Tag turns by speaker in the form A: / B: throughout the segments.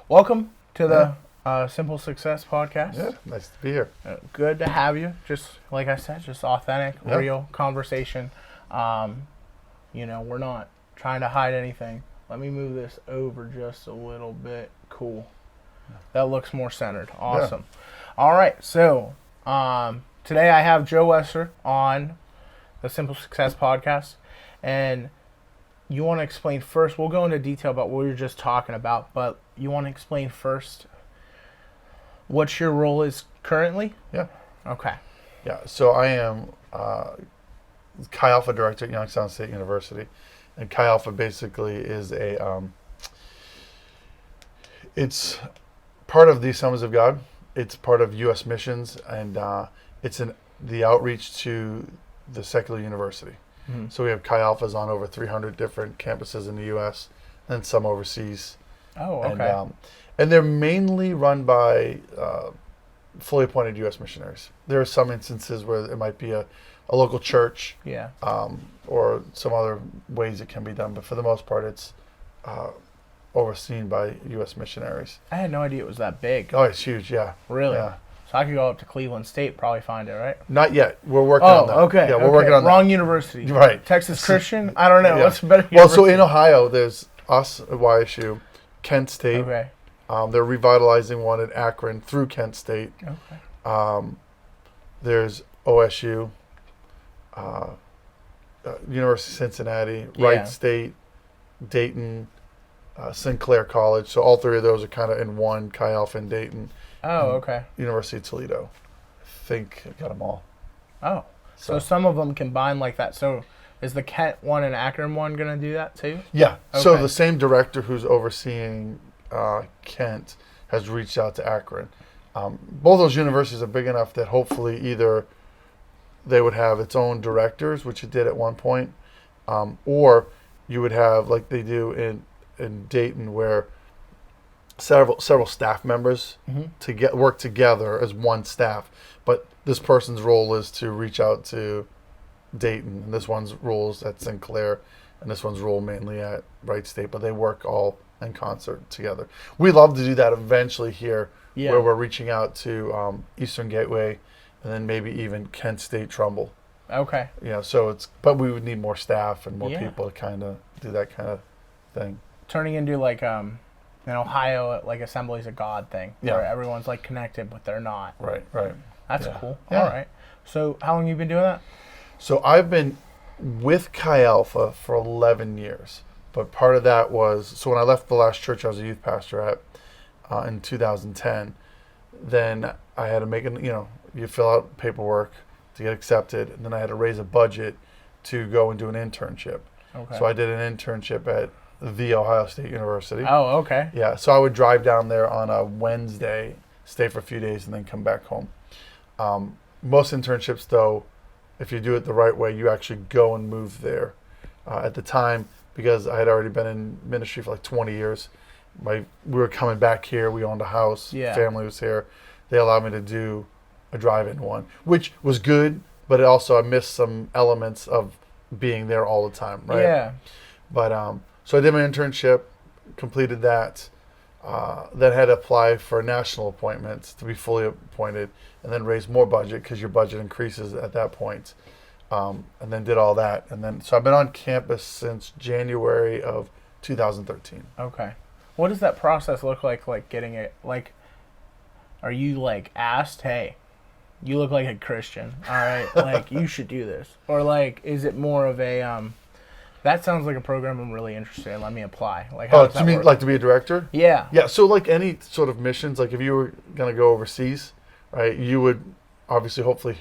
A: Welcome to the Simple Success Podcast.
B: Yeah, nice to be here.
A: Good to have you. Just like I said, just authentic, real conversation. We're not trying to hide anything. Let me move this over just a little bit. Cool. That looks more centered. Awesome. Yeah. All right. So today I have Joe Weser on the Simple Success Podcast, and you want to explain first. We'll go into detail about what we were just talking about, but you want to explain first what your role is currently?
B: Yeah.
A: Okay.
B: Yeah. So I am Chi Alpha Director at Youngstown State University, and Chi Alpha basically is it's part of the Assemblies of God. It's part of U.S. missions, and it's the outreach to the secular university. Mm-hmm. So we have Chi Alphas on over 300 different campuses in the U.S. and some overseas.
A: Oh, okay.
B: And they're mainly run by fully appointed U.S. missionaries. There are some instances where it might be a local church, or some other ways it can be done, but for the most part, it's overseen by U.S. missionaries.
A: I had no idea it was that big.
B: Oh, it's huge, yeah.
A: Really?
B: Yeah.
A: So I could go up to Cleveland State, probably find it, right?
B: Not yet. We're working on that.
A: Okay.
B: Yeah, we're working on that.
A: Wrong university.
B: Right.
A: Texas Christian? I don't know.
B: Yeah.
A: What's better university?
B: Well, so in Ohio, there's us at YSU, Kent State.
A: Okay.
B: They're revitalizing one at Akron through Kent State.
A: Okay.
B: There's OSU, University of Cincinnati, Wright State, Dayton, Sinclair College. So all three of those are kind of in one, Chi Alpha in Dayton.
A: Oh, okay.
B: University of Toledo. I think I got them all.
A: Oh. So some of them combine like that. So is the Kent one and Akron one going to do that too?
B: Yeah.
A: Okay.
B: So the same director who's overseeing Kent has reached out to Akron. Both those universities are big enough that hopefully either they would have its own directors, which it did at one point, or you would have, like they do in Dayton, where several staff members to work together as one staff. But this person's role is to reach out to Dayton, and this one's role is at Sinclair, and this one's role mainly at Wright State. But they work all in concert together. We love to do that eventually here, where we're reaching out to Eastern Gateway, and then maybe even Kent State Trumbull.
A: Okay.
B: But we would need more staff and more people to kind of do that kind of thing.
A: Turning into like in Ohio, like Assemblies of God thing, where everyone's like connected, but they're not.
B: Right.
A: That's cool.
B: Yeah.
A: All right. So how long have you been doing that?
B: So I've been with Chi Alpha for 11 years. But part of that was, so when I left the last church I was a youth pastor at in 2010, then I had to make you fill out paperwork to get accepted, and then I had to raise a budget to go and do an internship.
A: Okay.
B: So I did an internship at the Ohio State University.
A: Oh, okay.
B: Yeah, so I would drive down there on a Wednesday, stay for a few days, and then come back home. Most internships, though, if you do it the right way, you actually go and move there. At the time, because I had already been in ministry for like 20 years, we were coming back here. We owned a house. Family was here. They allowed me to do a drive-in one, which was good, but I missed some elements of being there all the time, right?
A: Yeah.
B: But so I did my internship, completed that, then had to apply for national appointments to be fully appointed, and then raise more budget because your budget increases at that point. And then did all that. And then, so I've been on campus since January of 2013.
A: Okay. What does that process look like getting it? Like, are you like asked, hey, you look like a Christian, all right, like you should do this? Or like, is it more of a, that sounds like a program I'm really interested in, let me apply. Like, how does that work?
B: Like to be a director?
A: Yeah.
B: Yeah, so like any sort of missions, like if you were going to go overseas, right, you would obviously hopefully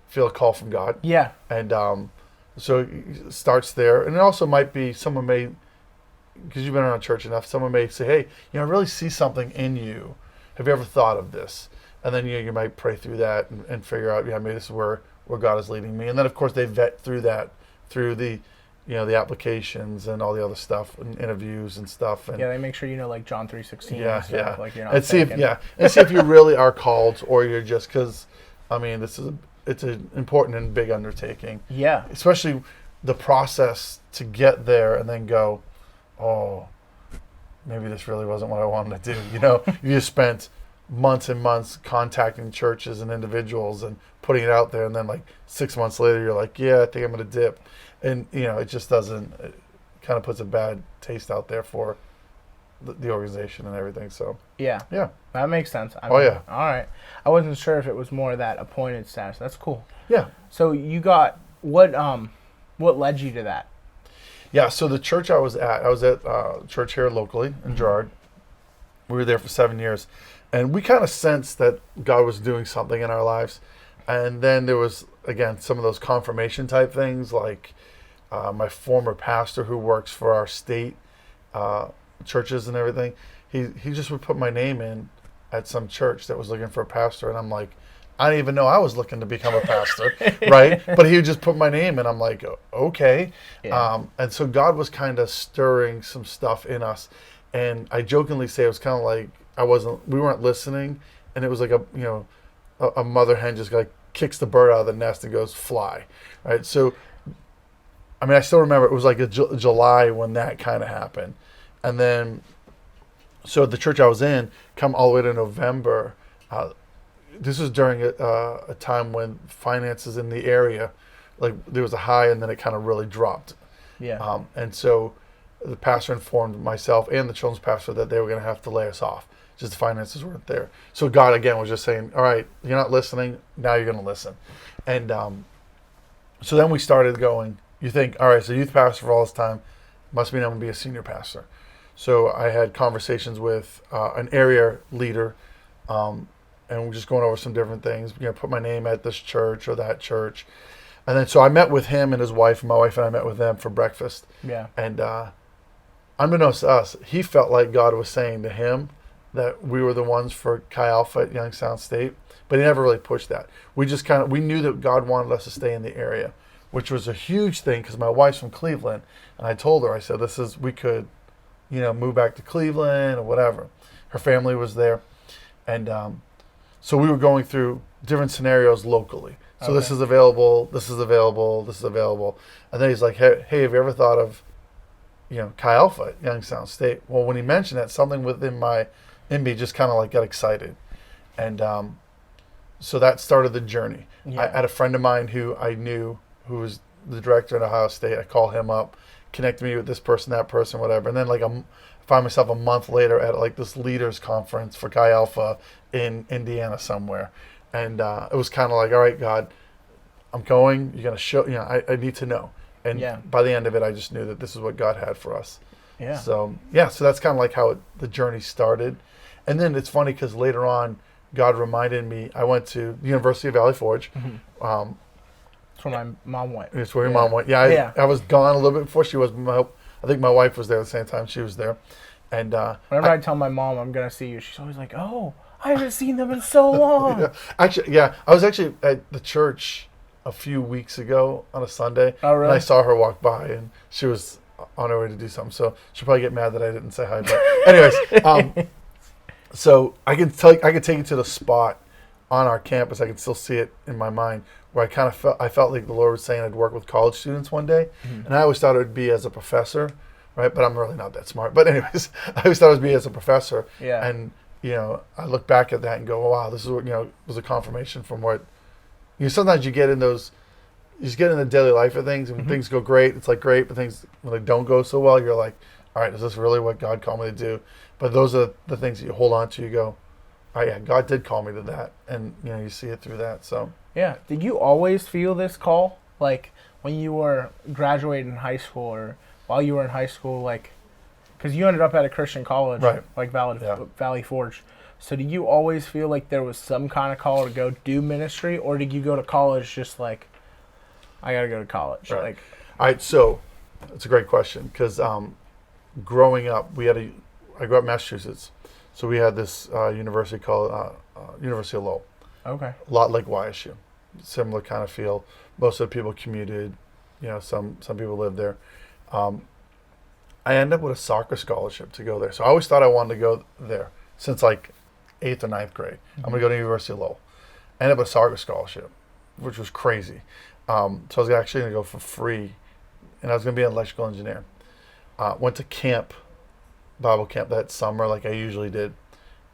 B: feel a call from God.
A: Yeah.
B: And so it starts there. And it also might be someone may, because you've been around church enough, someone may say, hey, I really see something in you. Have you ever thought of this? And then you might pray through that and figure out, maybe this is where God is leading me. And then, of course, they vet through that, through the the applications and all the other stuff and interviews and stuff. And
A: they make sure like John 3:16 and stuff.
B: Yeah.
A: Like you're not
B: and see
A: thinking.
B: and see if you really are called, or you're just because, it's an important and big undertaking.
A: Yeah.
B: Especially the process to get there and then go, maybe this really wasn't what I wanted to do. You know, you just spent months and months contacting churches and individuals and putting it out there, and then like 6 months later, you're like, yeah, I think I'm going to dip, and you know, it just doesn't. It kind of puts a bad taste out there for the organization and everything. So
A: yeah, that makes sense. I
B: mean, yeah.
A: All right, I wasn't sure if it was more of that appointed status. That's cool.
B: Yeah.
A: So you got what led you to that?
B: Yeah, so the church I was at church here locally in Girard. We were there for 7 years, and we kind of sensed that God was doing something in our lives. And then there was, again, some of those confirmation type things, like my former pastor who works for our state churches and everything. He just would put my name in at some church that was looking for a pastor, and I'm like, I didn't even know I was looking to become a pastor, right? But he would just put my name, and I'm like, okay. Yeah. And so God was kind of stirring some stuff in us, and I jokingly say it was kind of like we weren't listening, and it was like a mother hen just like kicks the bird out of the nest and goes fly, right? So, I mean, I still remember it was like a July when that kind of happened, and then, so the church I was in, come all the way to November. This was during a time when finances in the area, like there was a high and then it kind of really dropped.
A: Yeah.
B: And so the pastor informed myself and the children's pastor that they were going to have to lay us off. Just the finances weren't there. So God, again, was just saying, all right, you're not listening. Now you're going to listen. And so then we started going, you think, all right, so youth pastor for all this time, must mean I'm going to be a senior pastor. So I had conversations with an area leader, and we're just going over some different things. You know, put my name at this church or that church. And then so I met with him and his wife, and my wife and I met with them for breakfast.
A: Yeah.
B: And unbeknownst to us, he felt like God was saying to him that we were the ones for Chi Alpha at Youngstown State, but he never really pushed that. We just we knew that God wanted us to stay in the area, which was a huge thing because my wife's from Cleveland, and I told her, I said, we could, move back to Cleveland or whatever. Her family was there, and so we were going through different scenarios locally. So okay. This is available, this is available, this is available. And then he's like, hey, have you ever thought of, Chi Alpha at Youngstown State? Well, when he mentioned that, something within me just kind of like got excited. And so that started the journey. Yeah. I had a friend of mine who I knew who was the director at Ohio State. I called him up, connected me with this person, that person, whatever. And then I find myself a month later at like this leaders conference for Chi Alpha in Indiana somewhere. And it was kind of like, all right, God, I'm going. You're going to show, I need to know. And by the end of it, I just knew that this is what God had for us.
A: Yeah.
B: So that's kind of like how the journey started. And then it's funny because later on, God reminded me, I went to the University of Valley Forge.
A: Mm-hmm. That's where my mom went.
B: It's where your mom went. Yeah, I was gone a little bit before she was. I think my wife was there at the same time she was there. And
A: whenever I tell my mom I'm going to see you, she's always like, oh, I haven't seen them in so long.
B: I was actually at the church a few weeks ago on a Sunday.
A: Oh, really?
B: And I saw her walk by, and she was on her way to do something. So she'll probably get mad that I didn't say hi. But anyways, so I could take you to the spot on our campus. I can still see it in my mind where I felt like the Lord was saying I'd work with college students one day, mm-hmm. and I always thought it would be as a professor, right? But I'm really not that smart. But anyways, I always thought it would be as a professor.
A: Yeah.
B: And I look back at that and go, wow, this is what was a confirmation from what sometimes you get in those. You just get in the daily life of things, and when mm-hmm. things go great, it's like great. But things when they don't go so well, you're like, all right, is this really what God called me to do? But those are the things that you hold on to. You go, oh yeah, God did call me to that, and you see it through that. So
A: yeah, did you always feel this call, like when you were graduating high school, or while you were in high school, like, because you ended up at a Christian college,
B: right?
A: Like Valley Forge. So did you always feel like there was some kind of call to go do ministry, or did you go to college just like, I gotta go to college?
B: Right.
A: Like,
B: all right, so it's a great question because growing up, I grew up in Massachusetts, so we had this university called University of Lowell.
A: Okay.
B: A lot like YSU, similar kind of feel. Most of the people commuted, some people lived there. I ended up with a soccer scholarship to go there, so I always thought I wanted to go there since like 8th or 9th grade. Mm-hmm. I'm gonna go to University of Lowell. I ended up with a soccer scholarship, which was crazy. So I was actually gonna go for free, and I was gonna be an electrical engineer. Went to camp Bible camp that summer like I usually did.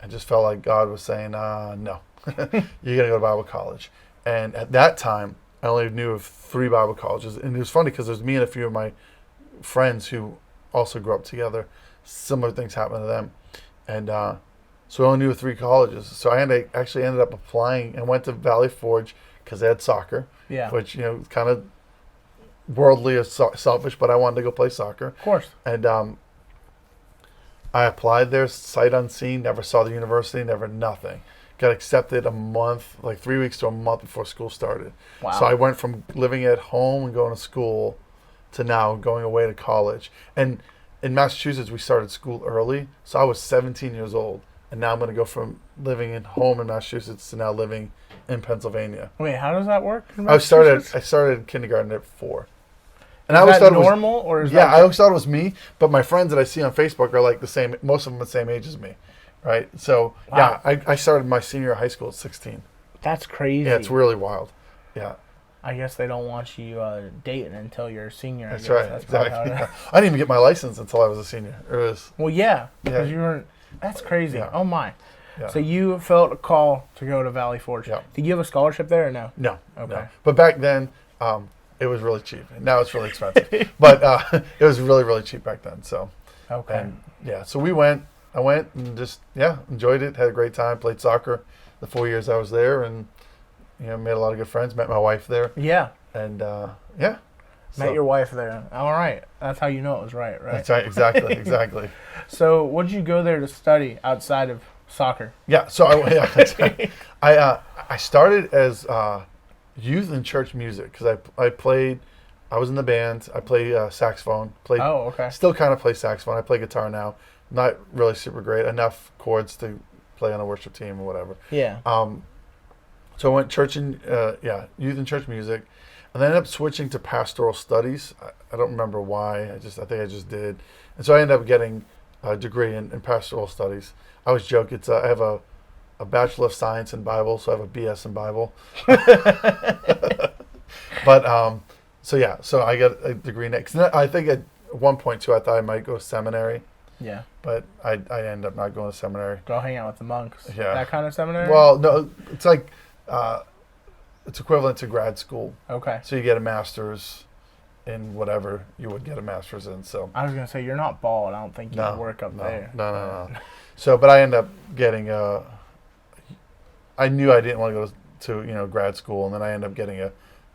B: I just felt like God was saying, no, you got to go to Bible college. And at that time, I only knew of 3 Bible colleges. And it was funny because it was me and a few of my friends who also grew up together. Similar things happened to them. And so I only knew of 3 colleges. So I actually ended up applying and went to Valley Forge because they had soccer, which, you know, kind of worldly or selfish, but I wanted to go play soccer.
A: Of course.
B: And I applied there, sight unseen, never saw the university, never nothing. Got accepted a month, like 3 weeks to a month before school started.
A: Wow.
B: So I went from living at home and going to school to now going away to college. And in Massachusetts, we started school early. So I was 17 years old. And now I'm going to go from living at home in Massachusetts to now living in Pennsylvania.
A: Wait, how does that work?
B: I started kindergarten at 4. And
A: is
B: I always
A: that
B: thought
A: normal, or is
B: I
A: that
B: always thought it was me, but my friends that I see on Facebook are like the same. Most of them the same age as me, right? So
A: wow.
B: I started my senior year of high school at 16.
A: That's crazy.
B: Yeah, it's really wild. Yeah,
A: I guess they don't want you dating until you're a senior.
B: that's right.
A: That's
B: exactly. Yeah. I didn't even get my license until I was a senior. It was
A: because you weren't. That's crazy.
B: Yeah.
A: Oh my.
B: Yeah.
A: So you felt a call to go to Valley Forge.
B: Yeah.
A: Did you have a scholarship there or no?
B: No.
A: Okay.
B: No. But back then, it was really cheap. Now it's really expensive. But it was really, really cheap back then. So.
A: Okay.
B: And, yeah. So we went. I went and just enjoyed it. Had a great time. Played soccer the 4 years I was there, and made a lot of good friends. Met my wife there.
A: Yeah.
B: And
A: Met your wife there. All right. That's how you know it was right, right?
B: That's right. Exactly. Exactly.
A: So what did you go there to study outside of soccer?
B: Yeah. So I started as youth and church music because I was in the band. I played saxophone.
A: Oh, okay.
B: Still kind of play saxophone. I play guitar now. Not really super great. Enough chords to play on a worship team or whatever.
A: Yeah.
B: So I went church and youth and church music, and then I ended up switching to pastoral studies. I don't remember why. I think I just did, and so I ended up getting a degree in pastoral studies. I always joke I have a Bachelor of Science in Bible, so I have a BS in Bible. But so I got a degree next. I think at one point too, I thought I might go to seminary.
A: Yeah.
B: But I ended up not going to seminary.
A: Go hang out with the monks.
B: Yeah.
A: That kind of seminary?
B: Well, no, it's like it's equivalent to grad school.
A: Okay.
B: So you get a master's in whatever you would get a master's in. So
A: I was gonna say you're not bald. I don't think you'd work up there.
B: No. So, but I ended up getting I knew I didn't want to go to grad school, and then I ended up getting a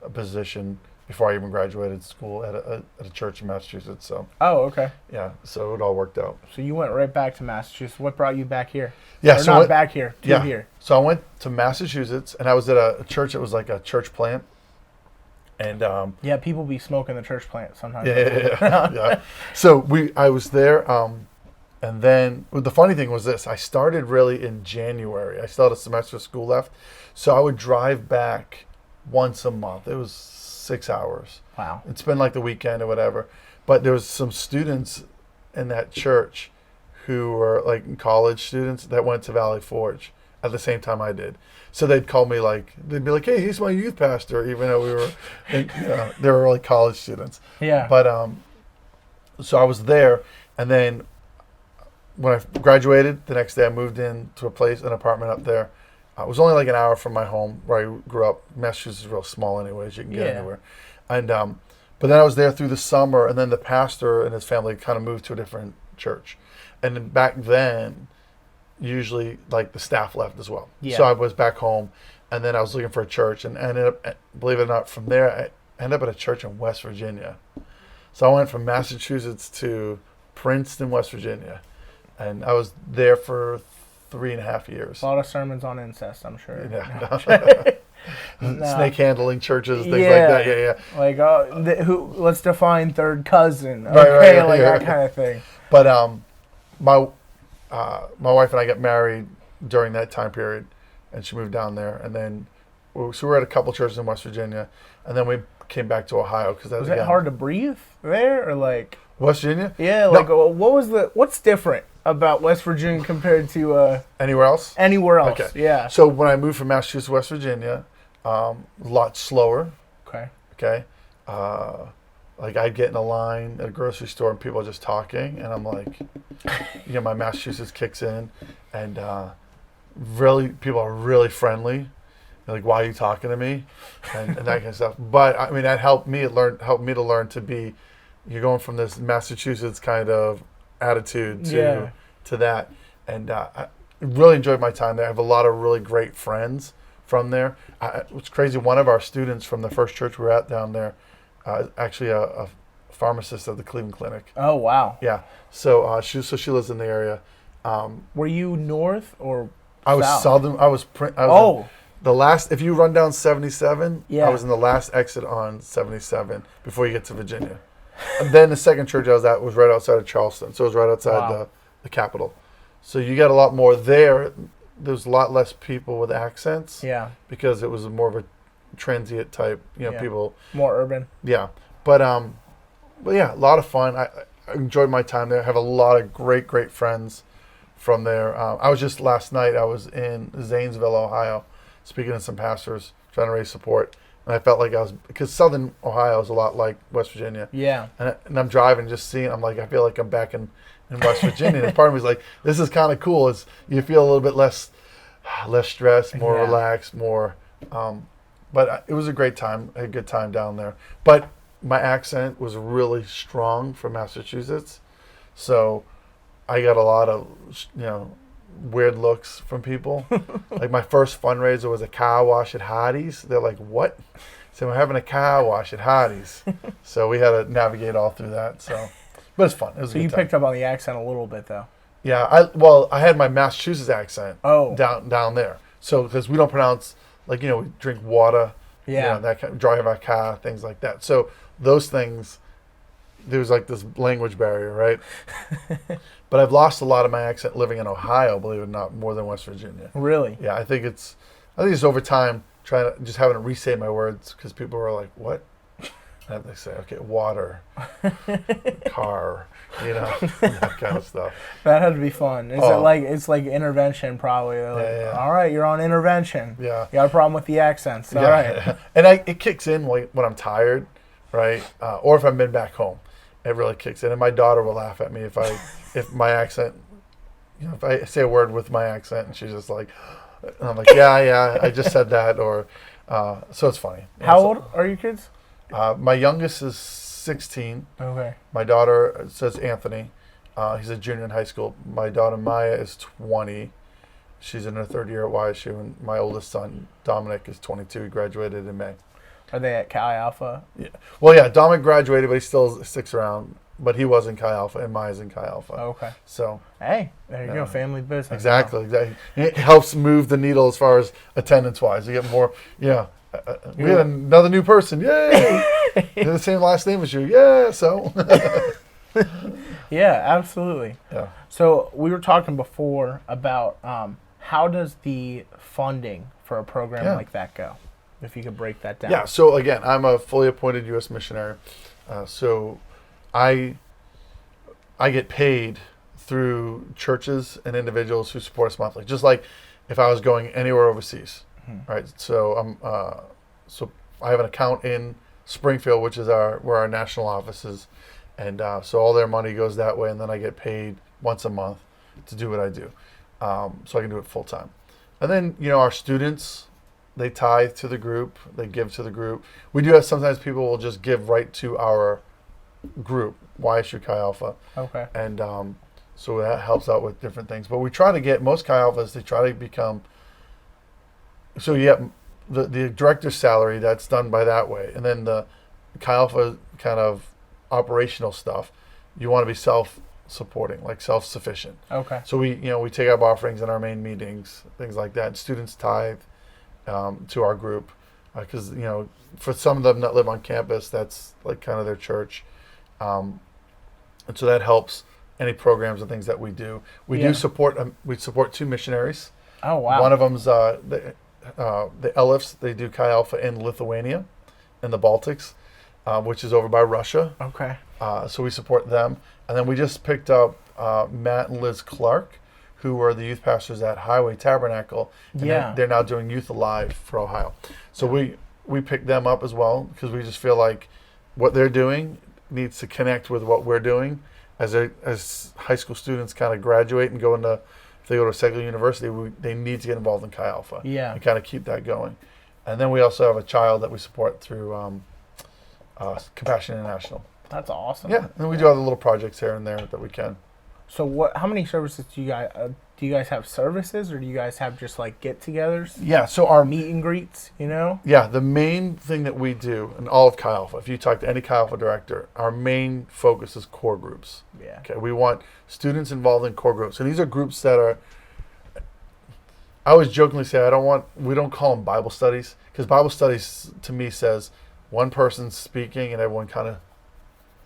B: position before I even graduated school at a church in Massachusetts. So.
A: Oh, okay.
B: Yeah, so it all worked out.
A: So you went right back to Massachusetts. What brought you back here?
B: Yeah,
A: or not back here. Here.
B: So I went to Massachusetts, and I was at a church that was like a church plant. And
A: people be smoking the church plant sometimes.
B: Yeah. So I was there, and then the funny thing was this: I started really in January. I still had a semester of school left, so I would drive back once a month. It was 6 hours.
A: Wow.
B: It's been like the weekend or whatever. But there was some students in that church who were like college students that went to Valley Forge at the same time I did. So they'd call me they'd be like, "Hey, he's my youth pastor," even though we were, they were like college students.
A: Yeah.
B: But so I was there, and then when I graduated, the next day I moved into an apartment up there. It was only like an hour from my home where I grew up. Massachusetts is real small anyways. You can get anywhere. And but then I was there through the summer, and then the pastor and his family kind of moved to a different church. And then back then, usually like the staff left as well.
A: Yeah.
B: So I was back home, and then I was looking for a church, and ended up, believe it or not, from there I ended up at a church in West Virginia. So I went from Massachusetts to Princeton, West Virginia, and I was there for 3.5 years.
A: A lot of sermons on incest, I'm sure.
B: Yeah. Snake handling churches, things like that. Yeah.
A: Like, let's define third cousin. Okay,
B: Right,
A: that kind of thing.
B: But my wife and I got married during that time period, and she moved down there, and then so we were at a couple churches in West Virginia, and then we came back to Ohio because that was
A: it hard to breathe there, or like
B: West Virginia?
A: Yeah, like what's different about West Virginia compared to
B: anywhere else?
A: Anywhere else,
B: okay.
A: Yeah.
B: So when I moved from Massachusetts to West Virginia, a lot slower.
A: Okay.
B: Okay. A like I'd get in a line at a grocery store and people are just talking, and I'm like, my Massachusetts kicks in, and really people are really friendly. They're like, why are you talking to me, and that kind of stuff. But I mean, that helped me to learn to be. You're going from this Massachusetts kind of attitude to that, and I really enjoyed my time there. I have a lot of really great friends from there. It's crazy. One of our students from the first church we were at down there, actually a pharmacist at the Cleveland Clinic.
A: Oh wow!
B: Yeah. So she lives in the area.
A: Were you north or
B: I was
A: south?
B: southern. I was the last. If you run down 77, I was in the last exit on 77 before you get to Virginia. And then the second church I was at was right outside of Charleston, so it was right outside the capital. So you got a lot more there. There's a lot less people with accents.
A: Yeah. Because
B: it was more of a transient type, people.
A: More urban.
B: Yeah. But yeah, a lot of fun. I enjoyed my time there. I have a lot of great friends from there. I was just last night, I was in Zanesville, Ohio, speaking to some pastors, trying to raise support. And I felt like because Southern Ohio is a lot like West Virginia.
A: Yeah.
B: And I'm driving, just seeing, I'm like, I feel like I'm back in West Virginia. And part of me is like, this is kind of cool. You feel a little bit less stressed, more relaxed, more. But it was a great time. I had a good time down there. But my accent was really strong from Massachusetts. So I got a lot of, weird looks from people. Like my first fundraiser was a car wash at Hardee's. They're like, what? So we're having a car wash at Hardee's. So we had to navigate all through that. But it's fun. It was a good time.
A: Picked up on the accent a little bit though.
B: Yeah, I had my Massachusetts accent down there. So because we don't pronounce, like, we drink water, that kind of, drive our car, things like that. So those things, there's like this language barrier, right? But I've lost a lot of my accent living in Ohio, believe it or not, more than West Virginia.
A: Really?
B: Yeah, I think it's over time just having to re-say my words because people were like, what? And I have to say, okay, water, car, that kind of stuff.
A: That had to be fun. It's like intervention probably? Like, all right, you're on intervention.
B: Yeah.
A: You got a problem with the accents. All right.
B: And it kicks in when I'm tired, right? Or if I've been back home. It really kicks in. And my daughter will laugh at me if my accent, if I say a word with my accent and she's just like, and I'm like, yeah, I just said that. Or, so it's funny.
A: How old are your kids?
B: My youngest is 16.
A: Okay.
B: My daughter says Anthony. He's a junior in high school. My daughter Maya is 20. She's in her third year at YSU. And my oldest son, Dominic, is 22. He graduated in May.
A: Are they at Chi Alpha?
B: Yeah. Well, yeah, Dominic graduated, but he still sticks around. But he was in Chi Alpha, and Maya's in Chi Alpha.
A: Okay.
B: So.
A: Hey, there you go, family business.
B: Exactly. It helps move the needle as far as attendance-wise. You get more, we had another new person. Yay! They're the same last name as you. Yeah, so.
A: Yeah, absolutely.
B: Yeah.
A: So we were talking before about how does the funding for a program like that go? If you could break that down.
B: Yeah, so again, I'm a fully appointed U.S. missionary. So I get paid through churches and individuals who support us monthly, just like if I was going anywhere overseas, right? So so I have an account in Springfield, which is where our national office is, and so all their money goes that way, and then I get paid once a month to do what I do, so I can do it full time. And then our students, they tithe to the group, they give to the group. We do have sometimes people will just give right to our group, YSU Chi Alpha.
A: Okay.
B: And so that helps out with different things. But we try to get most Chi Alphas, they try to become, so you have the director's salary, that's done by that way. And then the Chi Alpha kind of operational stuff, you want to be self-supporting, like self-sufficient.
A: Okay.
B: So we take up offerings in our main meetings, things like that. Students tithe to our group because for some of them that live on campus, that's like kind of their church, and so that helps any programs and things that we do. We do support. We support 2 missionaries.
A: Oh wow!
B: One of them's the Elifs. They do Chi Alpha in Lithuania, in the Baltics, which is over by Russia.
A: Okay.
B: So we support them, and then we just picked up Matt and Liz Clark, who were the youth pastors at Highway Tabernacle. And they're now doing Youth Alive for Ohio. So we picked them up as well because we just feel like what they're doing needs to connect with what we're doing as high school students kind of graduate and go into, if they go to a secular university, they need to get involved in Chi Alpha.
A: Yeah.
B: And kind of keep that going. And then we also have a child that we support through Compassion International.
A: That's awesome.
B: Yeah, and we do other little projects here and there that we can.
A: So how many services do you guys have services, or do you guys have just like get-togethers?
B: Yeah, so our
A: Meet and greets, you know?
B: Yeah, the main thing that we do in all of Chi Alpha, if you talk to any Chi Alpha director, our main focus is core groups.
A: Yeah.
B: Okay, we want students involved in core groups. And these are groups that are, I always jokingly say, we don't call them Bible studies, because Bible studies to me says one person's speaking and everyone kind of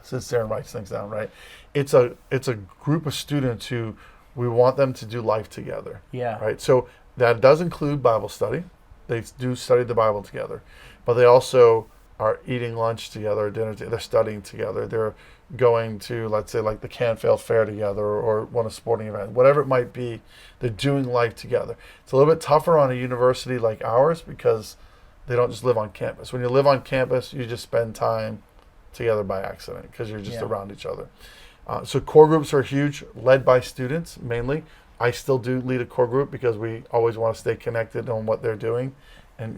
B: sits there and writes things down, right? It's a group of students who we want them to do life together.
A: Yeah.
B: Right. So that does include Bible study. They do study the Bible together, but they also are eating lunch together, dinner together. They're studying together. They're going to, let's say, like the Canfield Fair together, or one of the sporting event, whatever it might be. They're doing life together. It's a little bit tougher on a university like ours because they don't just live on campus. When you live on campus, you just spend time together by accident because you're just around each other. So core groups are huge, led by students mainly. I still do lead a core group because we always want to stay connected on what they're doing, and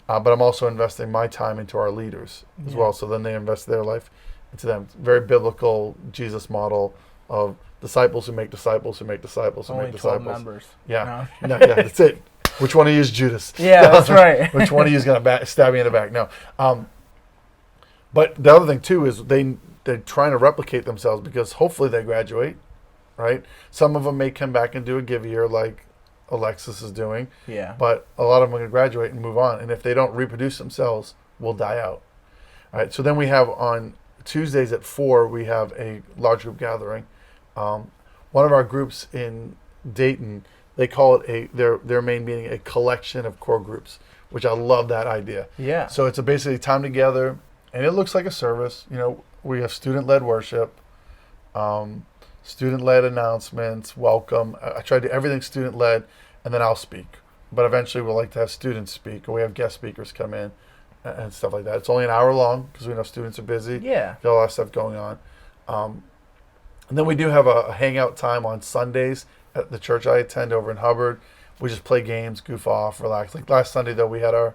B: but I'm also investing my time into our leaders as well. So then they invest their life into them. It's a very biblical Jesus model of disciples who make disciples who make disciples who
A: Only
B: make
A: 12
B: disciples.
A: members.
B: Yeah, no, yeah, that's it. Which one of you is Judas?
A: Yeah, that's right.
B: Which one of you is going to stab me in the back? No. But the other thing too is they're trying to replicate themselves because hopefully they graduate, right? Some of them may come back and do a give year like Alexis is doing.
A: Yeah.
B: But a lot of them are going to graduate and move on. And if they don't reproduce themselves, we'll die out. All right. So then we have on Tuesdays at 4, we have a large group gathering. One of our groups in Dayton, they call it their main meeting, a collection of core groups, which I love that idea.
A: Yeah.
B: So it's basically time together, and it looks like a service. We have student-led worship, student-led announcements, welcome. I try to do everything student-led, and then I'll speak. But eventually we'll like to have students speak, or we have guest speakers come in and stuff like that. It's only an hour long because we know students are busy.
A: Yeah.
B: Got a lot of stuff going on. And then we do have a hangout time on Sundays at the church I attend over in Hubbard. We just play games, goof off, relax. Like last Sunday, though, we had our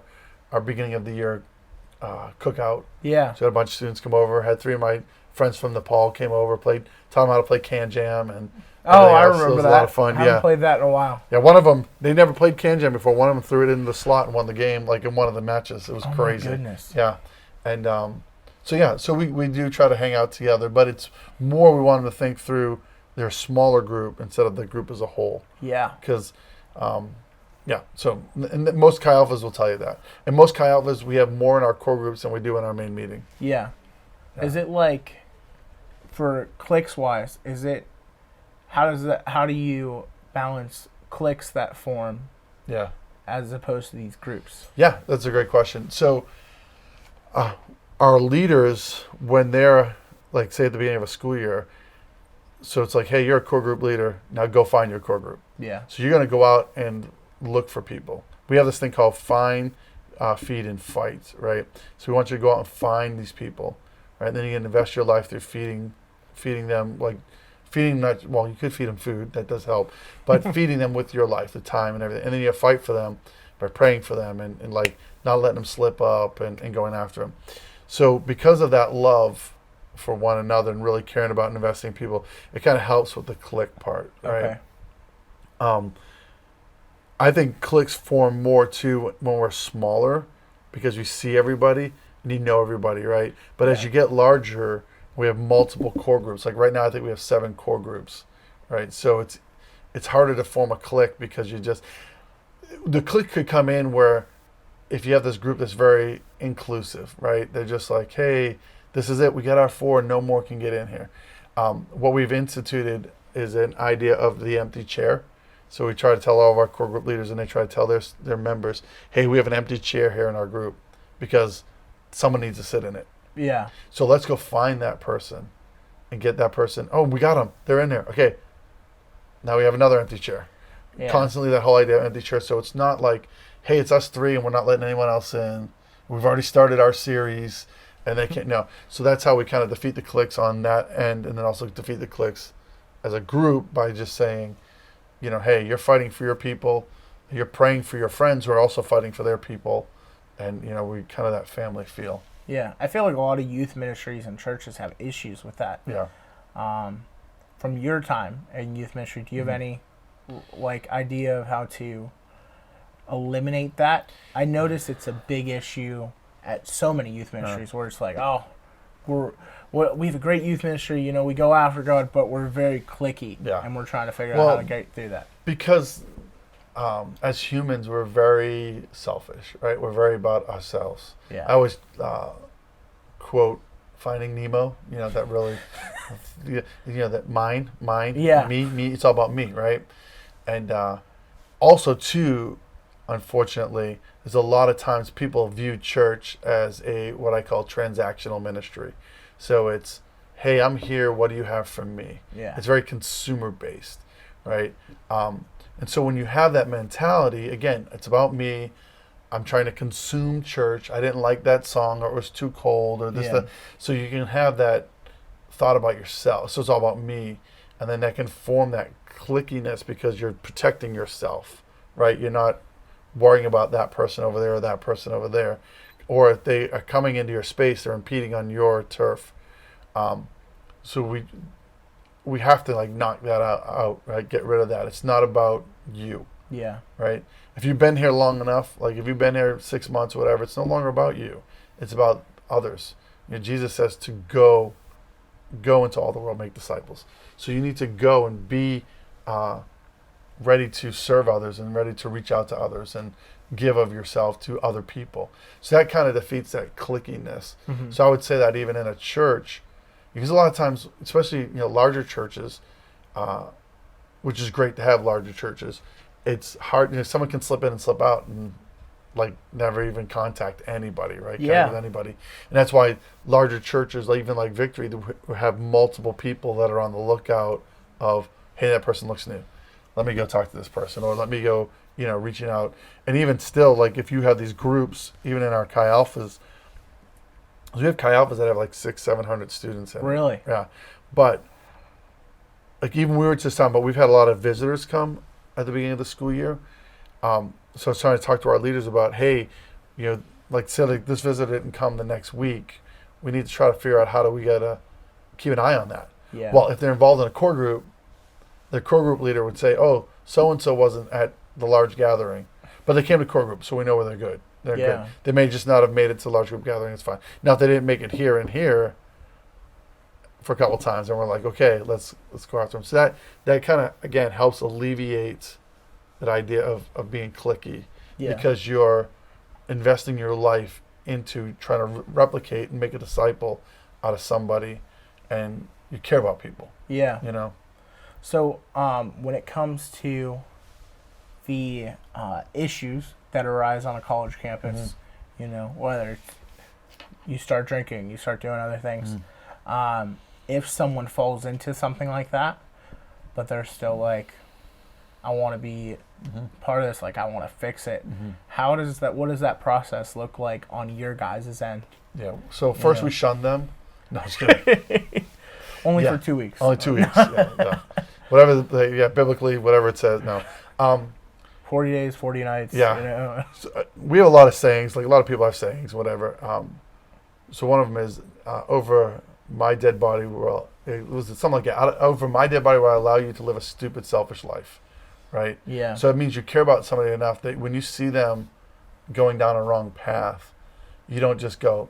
B: beginning of the year cookout.
A: Yeah.
B: So had a bunch of students come over. Had 3 of my friends from Nepal came over, taught them how to play Can Jam, and
A: I remember
B: so it was
A: that.
B: a lot of fun.
A: I haven't played that in a while.
B: Yeah, one of them, they never played Can Jam before. One of them threw it into the slot and won the game, like in one of the matches. It was crazy.
A: My goodness.
B: Yeah, and so we do try to hang out together, but it's more we want them to think through their smaller group instead of the group as a whole.
A: Yeah.
B: Because so and most Chi Alphas will tell you that. And most Chi Alphas, we have more in our core groups than we do in our main meeting.
A: Yeah. Is it like, for cliques wise, how do you balance cliques that form as opposed to these groups?
B: Yeah, that's a great question. So our leaders, when they're, like, say at the beginning of a school year, so it's like, hey, you're a core group leader, now go find your core group.
A: Yeah.
B: So you're going to go out and look for people. We have this thing called find, feed, and fight, right? So we want you to go out and find these people, right? And then you can invest your life through feeding them, you could feed them food, that does help, but feeding them with your life, the time and everything. And then you fight for them by praying for them and like not letting them slip up and going after them. So because of that love for one another and really caring about and investing in people, it kind of helps with the clique part, right?
A: Okay.
B: I think cliques form more too when we're smaller because you see everybody and you know everybody, right? But as you get larger, we have multiple core groups. Like right now, I think we have 7 core groups, right? So it's harder to form a clique because the clique could come in where if you have this group that's very inclusive, right? They're just like, hey, this is it. We got our 4. No more can get in here. What we've instituted is an idea of the empty chair. So we try to tell all of our core group leaders, and they try to tell their members, hey, we have an empty chair here in our group because someone needs to sit in it.
A: Yeah.
B: So let's go find that person and get that person. Oh, we got them. They're in there. Okay. Now we have another empty chair. Yeah. Constantly that whole idea of empty chair. So it's not like, hey, it's us 3 and we're not letting anyone else in. We've already started our series. and they can't know. So that's how we kind of defeat the cliques on that end, and then also defeat the cliques as a group by just saying, hey, you're fighting for your people, you're praying for your friends who are also fighting for their people, and we kind of that family feel.
A: Yeah, I feel like a lot of youth ministries and churches have issues with that.
B: Yeah.
A: From your time in youth ministry, do you have any idea of how to eliminate that? I notice it's a big issue at so many youth ministries where it's like, oh, we have a great youth ministry, we go after God, but we're very cliquey, and we're trying to figure out how to get through that.
B: Because as humans, we're very selfish, right? We're very about ourselves.
A: Yeah.
B: I always quote Finding Nemo, that really, that mine, me, it's all about me, right? And also, too, unfortunately, there's a lot of times people view church as what I call transactional ministry. So it's, hey, I'm here, what do you have from me?
A: Yeah.
B: It's very consumer-based, right? And so when you have that mentality, again, it's about me. I'm trying to consume church. I didn't like that song, or it was too cold, or this, that. So you can have that thought about yourself. So it's all about me. And then that can form that clickiness because you're protecting yourself, right? You're not worrying about that person over there or that person over there. Or if they are coming into your space, they're impeding on your turf. So we have to knock that out, right? Get rid of that. It's not about you.
A: Yeah.
B: Right? If you've been here long enough, if you've been here 6 months or whatever, it's no longer about you. It's about others. Jesus says to go into all the world, make disciples. So you need to go and be ready to serve others and ready to reach out to others and give of yourself to other people. So that kind of defeats that clickiness. Mm-hmm. So I would say that even in a church, because a lot of times, especially larger churches, which is great to have larger churches, it's hard. Someone can slip in and slip out and never even contact anybody, right?
A: Yeah.
B: With anybody, and that's why larger churches, even like Victory, they have multiple people that are on the lookout of, hey, that person looks new. Let me go talk to this person, or let me go, reaching out. And even still, if you have these groups, even in our Chi Alphas, we have Chi Alphas that have 600-700 students in.
A: Really?
B: Yeah. But even we were just talking about, we've had a lot of visitors come at the beginning of the school year. So I was trying to talk to our leaders about, hey, say this visitor didn't come the next week. We need to try to figure out how do we keep an eye on that.
A: Yeah.
B: Well, if they're involved in a core group, the core group leader would say, oh, so-and-so wasn't at the large gathering, but they came to core group, so we know where they're good. They're good. They may just not have made it to large group gathering. It's fine. Now, if they didn't make it here and here for a couple of times, and we're like, okay, let's go after them. So that kind of, again, helps alleviate that idea of being cliquey, because you're investing your life into trying to replicate and make a disciple out of somebody, and you care about people.
A: Yeah. So when it comes to the issues that arise on a college campus, whether you start drinking, you start doing other things, if someone falls into something like that, but they're still I want to be part of this, I want to fix it. What does that process look like on your guys' end?
B: Yeah. So first we shun them. No, just kidding.
A: Only for 2 weeks.
B: Only 2 weeks. Whatever, biblically, whatever it says. No.
A: 40 days, 40 nights.
B: Yeah. So, we have a lot of sayings. A lot of people have sayings, whatever. So one of them is, over my dead body it was something like that. Over my dead body will I allow you to live a stupid, selfish life. Right?
A: Yeah.
B: So it means you care about somebody enough that when you see them going down a wrong path, you don't just go,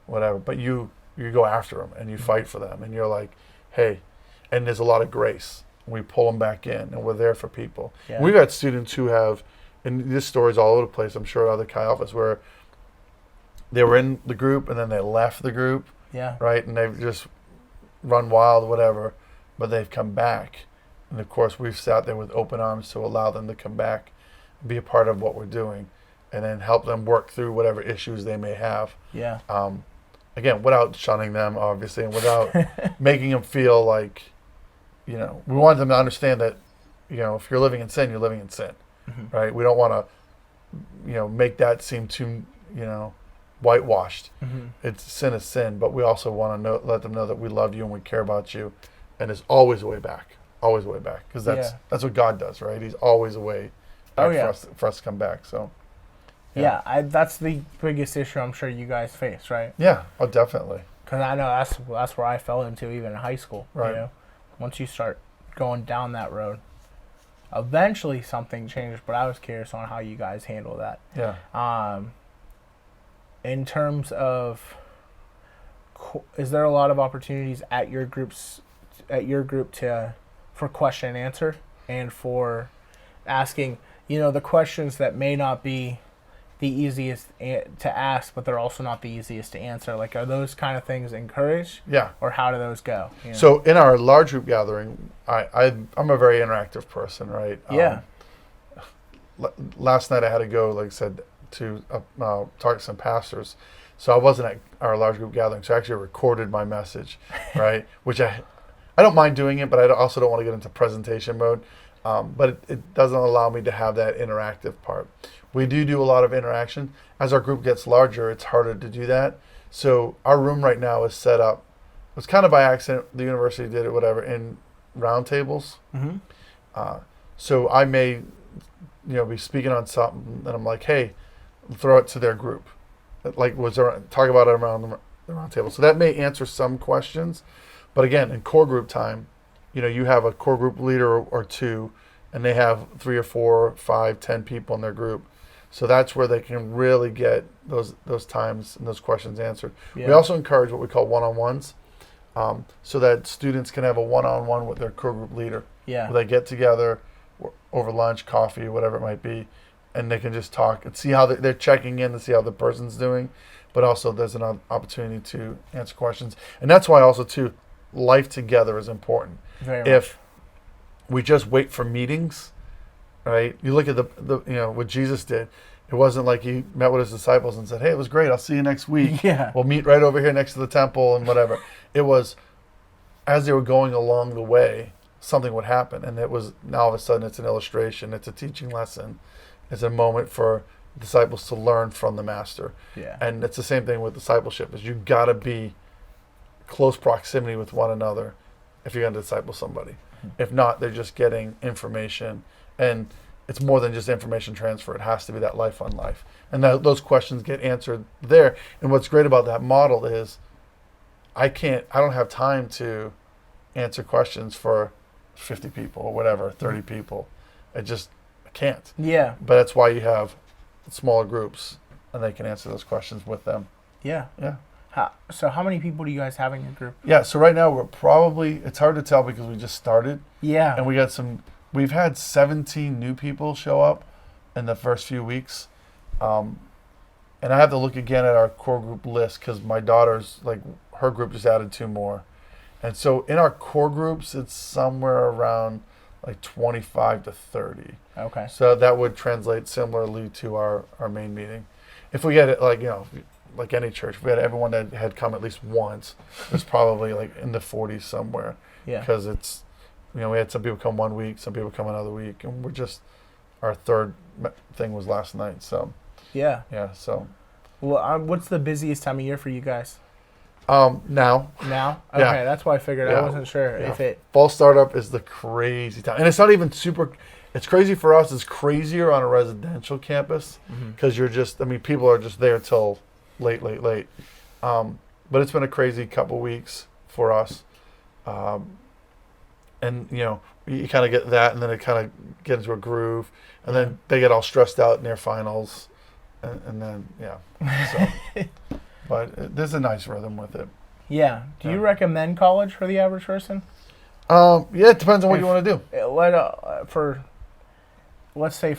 B: whatever, but you go after them and you fight for them, and you're like, hey, and there's a lot of grace. We pull them back in, and we're there for people. Yeah. We've had students who have, and this story's all over the place, I'm sure, at other Chi Alphas, where they were in the group and then they left the group, right, and they've just run wild, whatever, but they've come back. And of course, we've sat there with open arms to allow them to come back and be a part of what we're doing, and then help them work through whatever issues they may have.
A: Yeah.
B: Again, without shunning them, obviously, and without making them feel like, we want them to understand that, if you're living in sin, you're living in sin, right? We don't want to, make that seem too, whitewashed. It's sin is sin, but we also want to let them know that we love you and we care about you, and there's always a way back. Always a way back, because that's what God does, right? He's always a way back for us to come back. So,
A: that's the biggest issue I'm sure you guys face, right?
B: Yeah, oh, definitely.
A: Because I know that's where I fell into even in high school.
B: Right.
A: You know, once you start going down that road, eventually something changes. But I was curious on how you guys handle that.
B: Yeah.
A: In terms of, is there a lot of opportunities at your group for question and answer, and for asking, the questions that may not be the easiest to ask, but they're also not the easiest to answer? Like, are those kind of things encouraged?
B: Yeah.
A: Or how do those go?
B: So in our large group gathering, I'm a very interactive person, right?
A: Yeah.
B: Last night I had to go, like I said, to talk to some pastors. So I wasn't at our large group gathering, so I actually recorded my message, right? Which I don't mind doing it, but I also don't want to get into presentation mode. But it doesn't allow me to have that interactive part. We do a lot of interaction. As our group gets larger, it's harder to do that. So our room right now is set up. It was kind of by accident. The university did it, whatever, in round tables. So I may, be speaking on something, and I'm like, hey, throw it to their group. Like, talk about it around the round table. So that may answer some questions. But again, in core group time, you have a core group leader or two, and they have 3 or 4, 5, 10 people in their group. So that's where they can really get those times and those questions answered. Yeah. We also encourage what we call one-on-ones, so that students can have a one-on-one with their core group leader.
A: Yeah.
B: Where they get together over lunch, coffee, whatever it might be, and they can just talk and see how they're checking in to see how the person's doing. But also there's an opportunity to answer questions. And that's why also, too, life together is important.
A: Very much.
B: If we just wait for meetings, right? You look at the what Jesus did. It wasn't like he met with his disciples and said, hey, it was great. I'll see you next week.
A: Yeah.
B: We'll meet right over here next to the temple and whatever. It was, as they were going along the way, something would happen. And it was, now all of a sudden it's an illustration. It's a teaching lesson. It's a moment for disciples to learn from the master.
A: Yeah.
B: And it's the same thing with discipleship, is you got to be close proximity with one another if you're going to disciple somebody. If not, they're just getting information, and it's more than just information transfer. It has to be that life on life, and those questions get answered there. And what's great about that model is I don't have time to answer questions for 50 people or whatever, 30 people. I can't.
A: Yeah.
B: But that's why you have smaller groups, and they can answer those questions with them.
A: Yeah.
B: Yeah.
A: So how many people do you guys have in your group?
B: Yeah, so right now it's hard to tell because we just started.
A: Yeah.
B: And we've had 17 new people show up in the first few weeks. And I have to look again at our core group list because my daughter's, her group just added 2 more. And so in our core groups, it's somewhere around 25 to 30.
A: Okay.
B: So that would translate similarly to our main meeting. If we get it, like any church, if we had everyone that had come at least once, it's probably in the 40s somewhere.
A: Yeah.
B: Because it's, we had some people come 1 week, some people come another week, and our third thing was last night. So.
A: Yeah.
B: Yeah. So.
A: Well, what's the busiest time of year for you guys?
B: Now.
A: Now? Okay,
B: Yeah.
A: that's why I figured.
B: Yeah.
A: I wasn't sure if it.
B: Fall startup is the crazy time, and it's not even super. It's crazy for us. It's crazier on a residential campus because people are just there till late. But it's been a crazy couple weeks for us. And, you kind of get that, and then it kind of get into a groove, and then they get all stressed out in their finals, and then, So, but there's a nice rhythm with it.
A: Yeah. Do you recommend college for the average person?
B: Yeah, it depends on what you want to do.
A: Let's say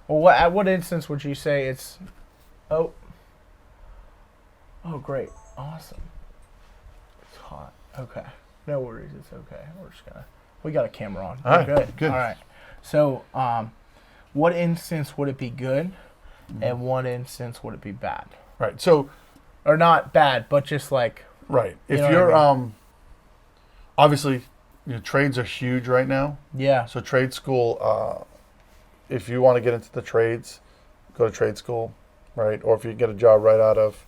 A: at what instance would you say it's, oh, great. Awesome. It's hot. Okay. No worries. It's okay. We got a camera on.
B: All right.
A: Good. All right. So, what instance would it be good, and what instance would it be bad?
B: Right. So,
A: or not bad, but just
B: right. If
A: you're,
B: obviously, trades are huge right now.
A: Yeah.
B: So trade school, if you want to get into the trades, go to trade school. right? Or if you get a job right out of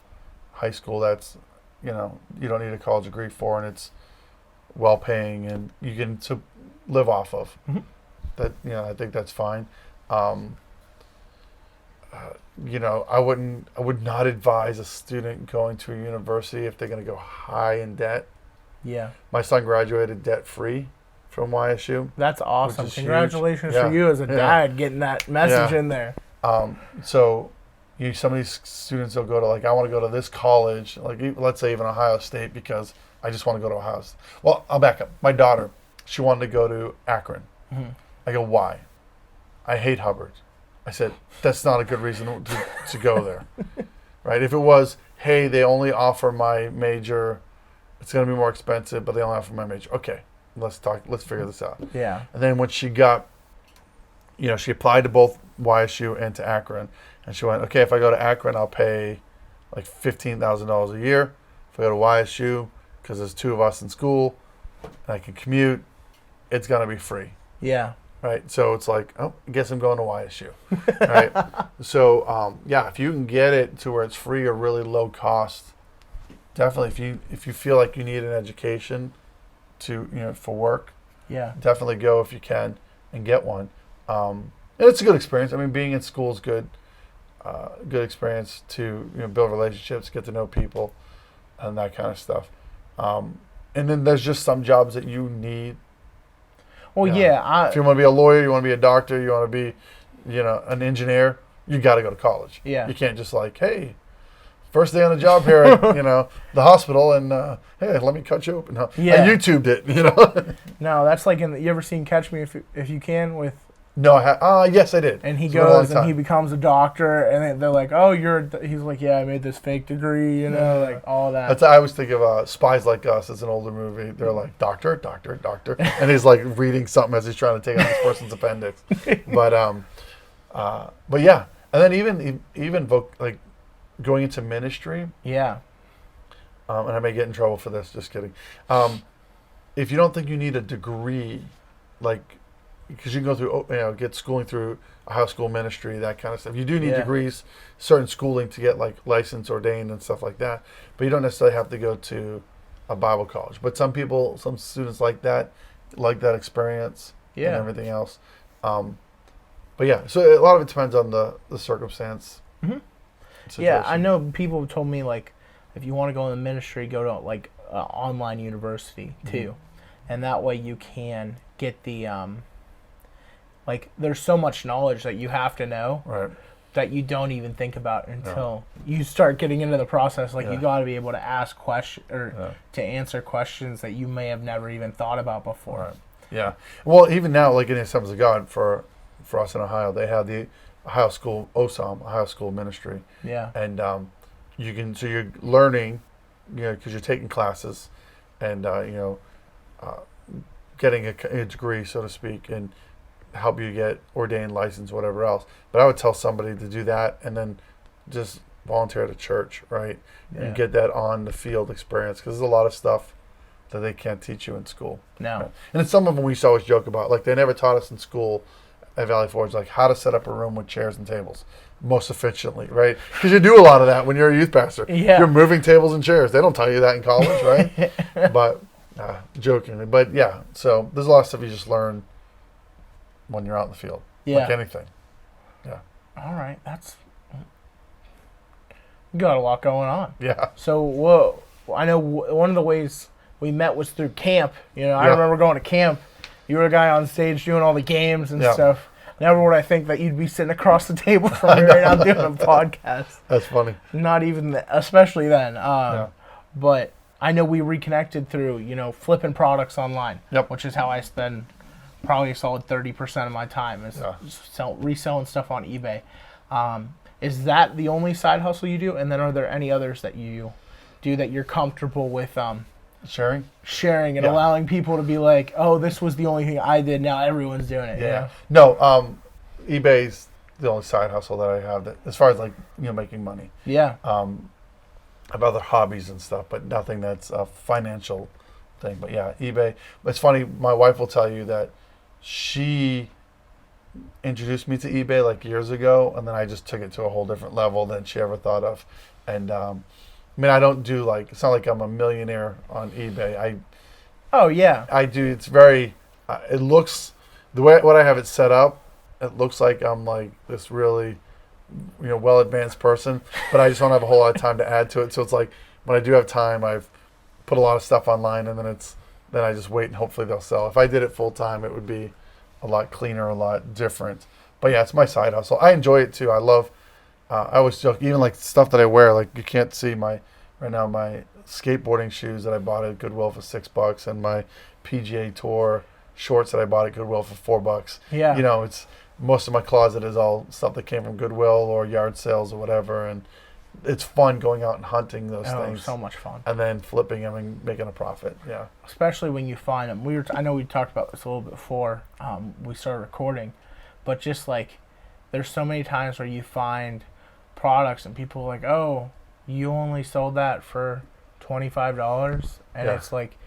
B: high school, that's, you don't need a college degree for, and it's well paying, and you can to live off of.
A: Mm-hmm.
B: That, I think that's fine. I would not advise a student going to a university if they're going to go high in debt.
A: Yeah.
B: My son graduated debt free from YSU.
A: That's awesome. Congratulations
B: huge.
A: for you as a dad getting that message in there.
B: So some of these students will go to, I want to go to this college, let's say even Ohio State, because I just want to go to Ohio State. Well, I'll back up. My daughter, she wanted to go to Akron.
A: Mm-hmm.
B: I go, why? I hate Hubbard. I said, that's not a good reason to go there. Right? If it was, hey, they only offer my major, it's going to be more expensive, but they only offer my major. Okay, let's figure this out.
A: Yeah.
B: And then when she got, she applied to both YSU and to Akron, and she went, okay, if I go to Akron, I'll pay like $15,000 a year. If I go to YSU, because there's two of us in school, and I can commute, it's going to be free.
A: Yeah.
B: Right, so it's like, I guess I'm going to YSU. Right, so if you can get it to where it's free or really low cost, definitely. If you feel like you need an education to for work, definitely go if you can and get one. And it's a good experience. I mean, being in school is good. Good experience to build relationships, get to know people, and that kind of stuff. And then there's just some jobs that you need.
A: Well,
B: if you want to be a lawyer, you want to be a doctor, you want to be, an engineer, you got to go to college.
A: Yeah.
B: You can't just hey, first day on the job here at, the hospital, and hey, let me cut you open.
A: Yeah.
B: I YouTubed it,
A: No, that's like you ever seen Catch Me If You Can with?
B: No, yes, I did.
A: And he goes and he becomes a doctor, and they're like, oh, he's like, yeah, I made this fake degree, all that.
B: I always think of Spies Like Us as an older movie. They're like, doctor, and he's like reading something as he's trying to take out this person's appendix. But yeah, and then even going into ministry.
A: Yeah.
B: And I may get in trouble for this. Just kidding. If you don't think you need a degree, because you can go through, get schooling through Ohio School Ministry, that kind of stuff. You do need degrees, certain schooling to get licensed, ordained, and stuff like that. But you don't necessarily have to go to a Bible college. But some students like that experience and everything else. But yeah, so a lot of it depends on the circumstance.
A: Mm-hmm. Yeah, I know people have told me if you want to go in the ministry, go to online university too, and that way you can get the there's so much knowledge that you have to know,
B: right,
A: that you don't even think about until you start getting into the process. You got to be able to ask questions or to answer questions that you may have never even thought about before.
B: Right. Yeah. Well, even now, in Assemblies of God, for us in Ohio, they have the Ohio School OSOM, Ohio School Ministry.
A: Yeah.
B: And you're learning, because you're taking classes, and getting a degree, so to speak, and help you get ordained, licensed, whatever else. But I would tell somebody to do that and then just volunteer at a church, right? Yeah. And get that on the field experience, because there's a lot of stuff that they can't teach you in school.
A: No.
B: Right? And it's some of them we used to always joke about. They never taught us in school at Valley Forge, how to set up a room with chairs and tables most efficiently, right? Because you do a lot of that when you're a youth pastor.
A: Yeah.
B: You're moving tables and chairs. They don't tell you that in college, right? But jokingly. But yeah, so there's a lot of stuff you just learn when you're out in the field.
A: Yeah.
B: Like anything. Yeah.
A: All right. You got a lot going on.
B: Yeah.
A: So, I know one of the ways we met was through camp. I remember going to camp. You were a guy on stage doing all the games and stuff. Never would I think that you'd be sitting across the table from me right now doing a podcast.
B: That's funny.
A: Not even, especially then. But I know we reconnected through, flipping products online.
B: Yep.
A: Which is how I spend probably a solid 30% of my time is reselling stuff on eBay. Is that the only side hustle you do? And then are there any others that you do that you're comfortable with sharing and allowing people to be like, oh, this was the only thing I did, now everyone's doing it?
B: Yeah. No, eBay's the only side hustle that I have that, as far as making money.
A: Yeah.
B: I have other hobbies and stuff, but nothing that's a financial thing. But yeah, eBay. It's funny, my wife will tell you that she introduced me to eBay like years ago, and then I just took it to a whole different level than she ever thought of. And I mean, I don't do like, it's not like I'm a millionaire on eBay.
A: Oh yeah.
B: I do. It's very. It looks the way what I have it set up. It looks like I'm like this really, well advanced person, but I just don't have a whole lot of time to add to it. So it's like when I do have time, I've put a lot of stuff online, and then I just wait and hopefully they'll sell. If I did it full time, it would be a lot cleaner, a lot different. But yeah, it's my side hustle. I enjoy it too. I love. I always joke, even like stuff that I wear. Like you can't see my skateboarding shoes that I bought at Goodwill for $6, and my PGA Tour shorts that I bought at Goodwill for $4.
A: Yeah.
B: It's most of my closet is all stuff that came from Goodwill or yard sales or whatever, and it's fun going out and hunting those things.
A: So much fun.
B: And then flipping them and making a profit. Yeah.
A: Especially when you find them. I know we talked about this a little bit before we started recording, but just like there's so many times where you find products and people are like, oh, you only sold that for $25, and it's like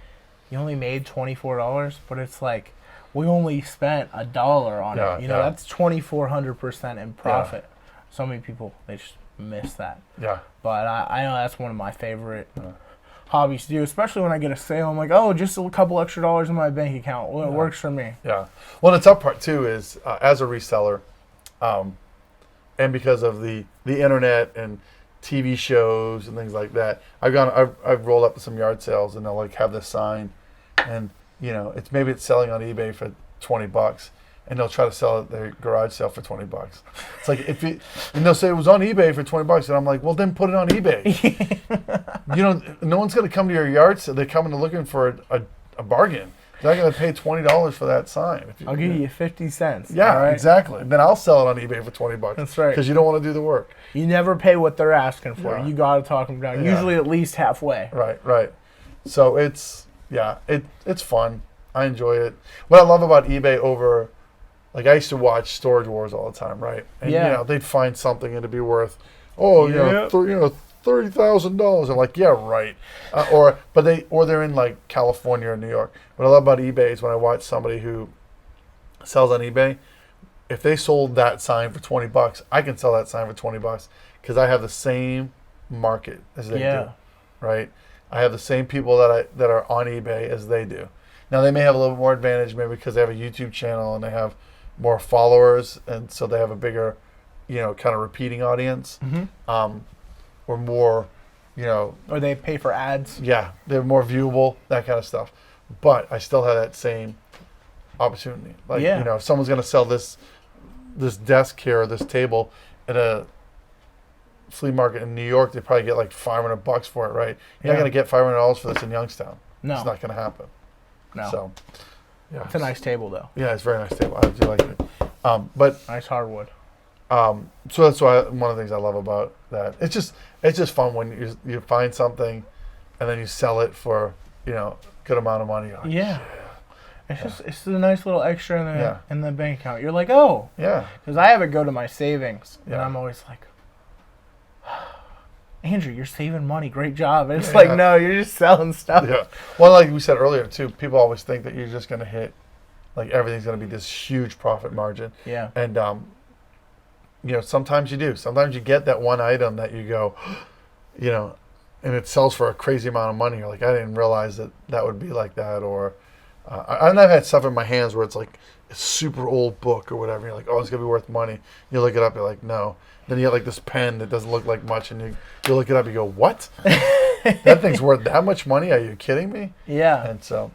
A: you only made $24, but it's like we only spent $1 on it. That's 2,400% in profit. So many people, they just miss that.
B: Yeah.
A: But I know that's one of my favorite hobbies to do, especially when I get a sale. I'm like, oh, just a couple extra dollars in my bank account. Well, it works for me.
B: Yeah. Well, the tough part too is as a reseller, and because of the internet and TV shows and things like that, I've rolled up to some yard sales, and they'll like have this sign, and it's selling on eBay for $20, and they'll try to sell it at their garage sale for $20. It's like and they'll say it was on eBay for $20, and I'm like, well, then put it on eBay. No one's gonna come to your yard sale. They're coming looking for a bargain. They're not going to pay $20 for that sign.
A: I'll give you 50 cents.
B: Yeah, right? Exactly. Then I'll sell it on eBay for $20.
A: That's right.
B: Because you don't want to do the work.
A: You never pay what they're asking for.
B: Yeah.
A: You got to talk them down.
B: Yeah.
A: Usually at least halfway.
B: Right. So it's fun. I enjoy it. What I love about eBay I used to watch Storage Wars all the time, right? And they'd find something and it'd be worth, $30,000. I'm like, yeah, right. Or they're in like California or New York. What I love about eBay is when I watch somebody who sells on eBay, if they sold that sign for $20, I can sell that sign for $20 because I have the same market as they do, right? I have the same people that are on eBay as they do. Now they may have a little bit more advantage, maybe because they have a YouTube channel and they have more followers, and so they have a bigger, kind of repeating audience.
A: Mm-hmm.
B: Or more,
A: Or they pay for ads.
B: Yeah, they're more viewable, that kind of stuff. But I still have that same opportunity. Like, if someone's going to sell this desk here or this table at a flea market in New York, they probably get like $500 for it, right? You're not going to get $500 for this in Youngstown. No. It's not going to happen.
A: No.
B: So, yeah.
A: It's a nice table, though.
B: Yeah, it's a very nice table. I do like it. But
A: nice hardwood.
B: So that's why one of the things I love about that. It's just fun when you find something, and then you sell it for good amount of money. Like,
A: it's a nice little extra in the bank account. You're like, oh, because I have it go to my savings, and I'm always like, Andrew, you're saving money. Great job. And it's like, no, you're just selling stuff.
B: Yeah. Well, like we said earlier too, people always think that you're just going to hit, like everything's going to be this huge profit margin.
A: Yeah.
B: And sometimes you do. Sometimes you get that one item that you go, and it sells for a crazy amount of money. You're like, I didn't realize that would be like that. Or, I've had stuff in my hands where it's like a super old book or whatever. You're like, oh, it's going to be worth money. You look it up, you're like, no. Then you get like this pen that doesn't look like much, and you look it up, you go, what? That thing's worth that much money? Are you kidding me?
A: Yeah.
B: And so,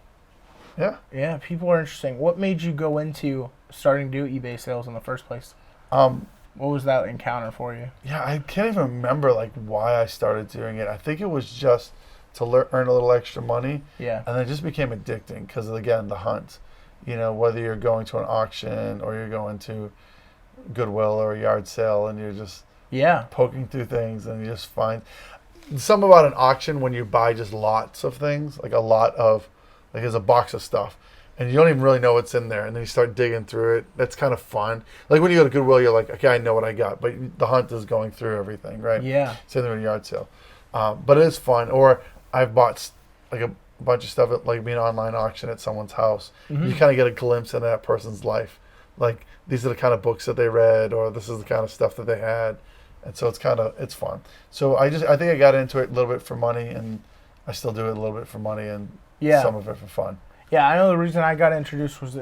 B: yeah.
A: Yeah, people are interesting. What made you go into starting to do eBay sales in the first place? What was that encounter for you?
B: Yeah, I can't even remember like why I started doing it. I think it was just to earn a little extra money.
A: Yeah.
B: And then it just became addicting because, again, the hunt. Whether you're going to an auction or you're going to Goodwill or a yard sale, and you're just poking through things, and you just find something about an auction when you buy just lots of things, like there's a box of stuff. And you don't even really know what's in there. And then you start digging through it. That's kind of fun. Like when you go to Goodwill, you're like, okay, I know what I got. But the hunt is going through everything, right?
A: Yeah.
B: Same thing with a yard sale. But it is fun. Or I've bought like a bunch of stuff at like being an online auction at someone's house. Mm-hmm. You kind of get a glimpse into that person's life. like these are the kind of books that they read, or this is the kind of stuff that they had, and so it's fun. So I think I got into it a little bit for money, and I still do it a little bit for money, and some of it for fun.
A: Yeah, I know the reason I got introduced was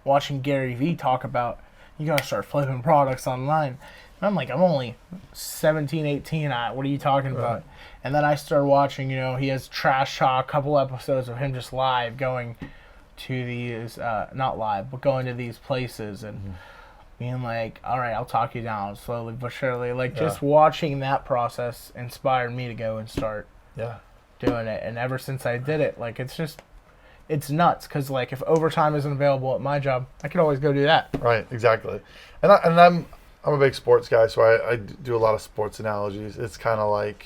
A: watching Gary Vee talk about you gotta start flipping products online. And I'm like, I'm only 17, 18. What are you talking about? And then I started watching, he has Trash Talk, a couple episodes of him just live going to these, not live, but going to these places and being like, all right, I'll talk you down slowly but surely. Just watching that process inspired me to go and start doing it. And ever since I did it, it's nuts because if overtime isn't available at my job, I could always go do that.
B: Right, exactly. And I'm a big sports guy, so I do a lot of sports analogies. It's kind of like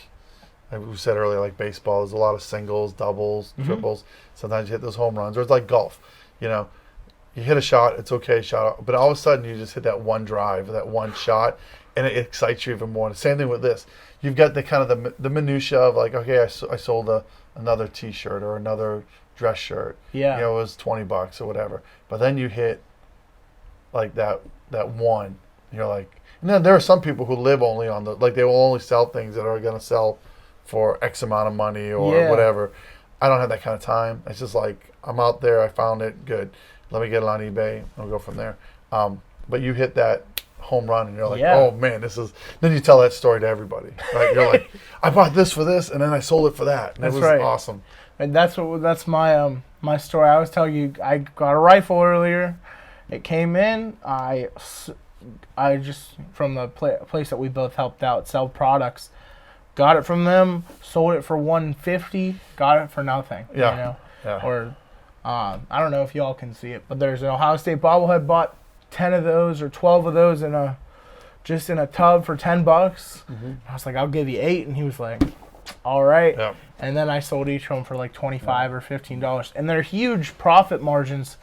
B: we said earlier, like baseball. There's a lot of singles, doubles, triples. Sometimes you hit those home runs, or it's like golf. You hit a shot, it's okay, shot out, but all of a sudden you just hit that one drive, that one shot, and it excites you even more. And same thing with this. You've got the kind of the minutia of like, okay, I sold another T-shirt or another dress shirt.
A: Yeah.
B: It was $20 or whatever. But then you hit like that one. You're like, and then there are some people who live only on they will only sell things that are going to sell for X amount of money or whatever. I don't have that kind of time. It's just like, I'm out there, I found it, good. Let me get it on eBay, I'll go from there. But you hit that home run and you're like, oh man, then you tell that story to everybody, right? You're like, I bought this for this and then I sold it for that. And it was awesome.
A: And that's my my story. I was telling you, I got a rifle earlier. It came in. I just, from the place that we both helped out sell products, got it from them, sold it for $150, got it for nothing.
B: Yeah.
A: Or I don't know if y'all can see it, but there's an Ohio State bobblehead. Bought 10 of those or 12 of those in a tub for $10. I was like, I'll give you 8, and he was like, all right.
B: Yeah.
A: And then I sold each of them for like $25 or $15, and they're huge profit margins.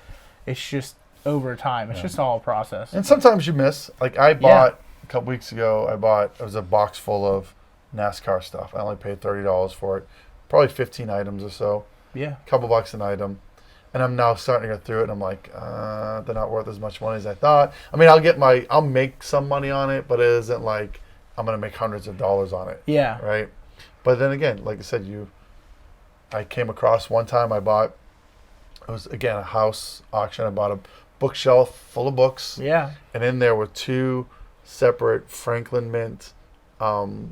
A: It's just over time. It's just all a process.
B: And sometimes you miss. Like I bought a couple weeks ago. It was a box full of NASCAR stuff. I only paid $30 for it. Probably 15 items or so.
A: Yeah.
B: A couple bucks an item. And I'm now starting to get through it, and I'm like, they're not worth as much money as I thought. I mean, I'll make some money on it, but it isn't like I'm going to make hundreds of dollars on it.
A: Yeah.
B: Right? But then again, like I said, I came across one time it was, again, a house auction. I bought a bookshelf full of books.
A: Yeah.
B: And in there were 2 separate Franklin Mint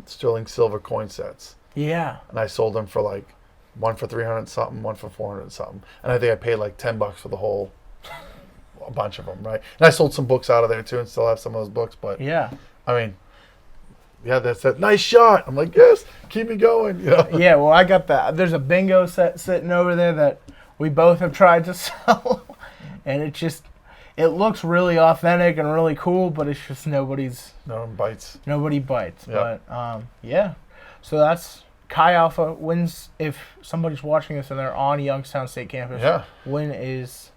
B: sterling silver coin sets.
A: Yeah.
B: And I sold them for like one for 300 something, one for 400 something. And I think I paid like $10 for a bunch of them, right? And I sold some books out of there too and still have some of those books. But
A: yeah.
B: I mean, that's that nice shot. I'm like, yes, keep me going.
A: Yeah, well, I got that. There's a bingo set sitting over there that we both have tried to sell. And it looks really authentic and really cool, but it's just nobody bites.
B: Yep.
A: But so that's Chi Alpha. When's, if somebody's watching this and they're on Youngstown State campus, when is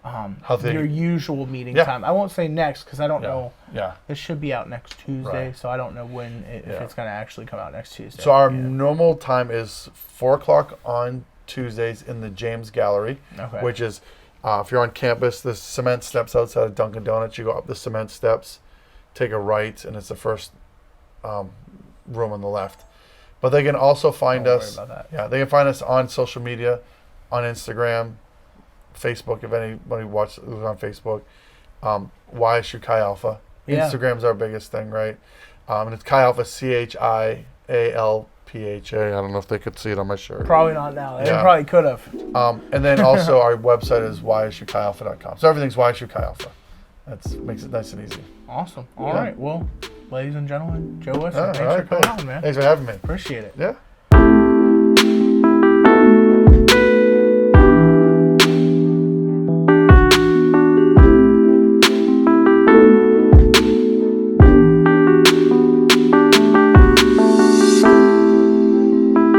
A: your usual meeting time? I won't say next because I don't know. Yeah. This should be out next Tuesday, so I don't know if it's going to actually come out next Tuesday.
B: So our normal time is 4 o'clock on Tuesdays in the James Gallery, which is, if you're on campus, the cement steps outside of Dunkin' Donuts. You go up the cement steps, take a right, and it's the first room on the left. But they can also find us. Don't worry about that. Yeah, they can find us on social media, on Instagram, Facebook. If anybody watches on Facebook, YSU Chi Alpha. Yeah. Instagram's our biggest thing, right? And it's Chi Alpha, ChiAlpha. I don't know if they could see it on my shirt.
A: Probably not now. They probably could have.
B: And then also our website is ysuchialpha.com. So everything's YSU Chi Alpha. That makes it nice and easy.
A: Awesome. All right. Well, ladies and gentlemen, Joe Weser, thanks for coming on, man.
B: Thanks for having me.
A: Appreciate it.
B: Yeah.